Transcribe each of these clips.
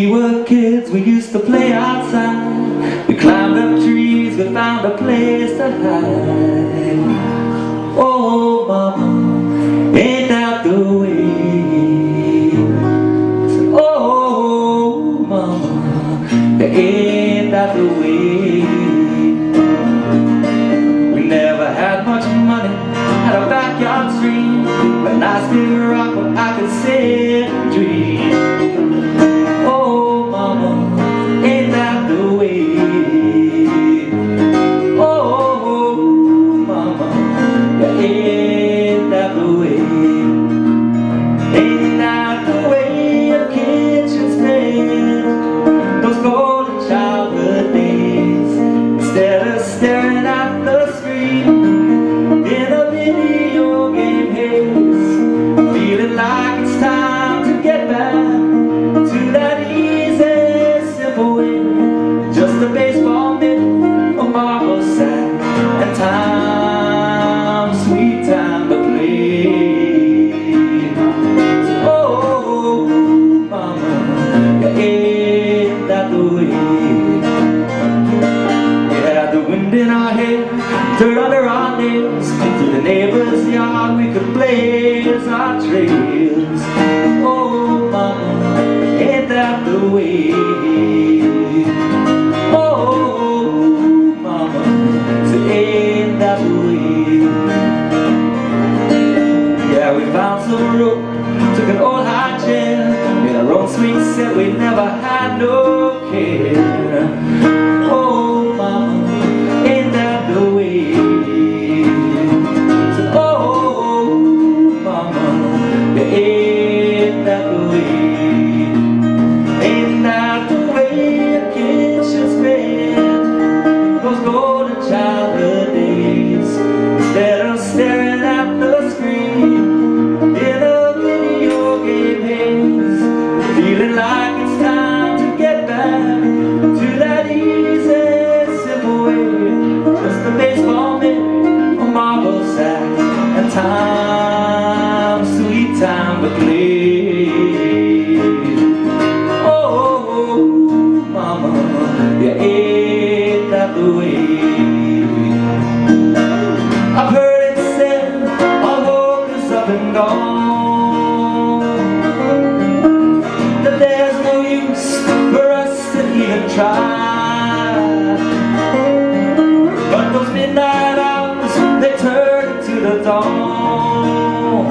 we were kids, we used to play outside. We climbed up trees, we found a place to hide. Oh, mama, ain't that the way? Oh, mama, ain't that the way? We never had much money, had a backyard stream, but nice big rock where I could sit and dream. Oh, mama, ain't that the way? Oh, mama, yeah, ain't that the way? Ain't that the way a kid should spend those golden childhood days, instead of staring at the screen in a video game haze, feeling like it's time to get back to that easy, simple way. Just a baseball mitt, a marble sack, and time, sweet time to play. Oh, mama, yeah, ain't that the way? We had the wind in our hair, dirt under our nails, through the neighbor's yard we could blaze our trails. Oh, mama, ain't that the way? Oh, mama, so ain't that the way? Yeah, we found some rope, took an old high chair, made our own swing set, we never had no care. Oh, mama, ain't that the way? So, oh, mama, ain't that the way? Ain't that the way a kid should spend those golden childhood days, instead of staring at the screen in a video game haze, feeling like it's time to get back to that easy, simple way. Just a baseball mitt, a marble sack, and time, sweet time to play. Yeah, ain't that the way? I've heard it said all hope is up and gone, that there's no use for us to even try. But those midnight hours, they turn into the dawn.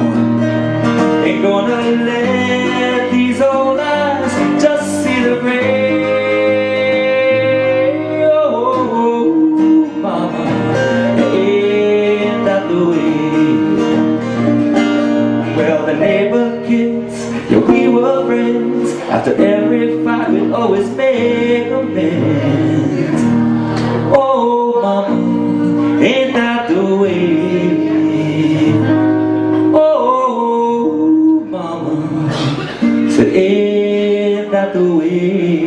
Ain't gonna let these old eyes just see the gray. Well, the neighbor kids, yeah, we were friends. After every fight we'd always make amends. Oh, mama, ain't that the way? Oh, mama, said ain't that the way?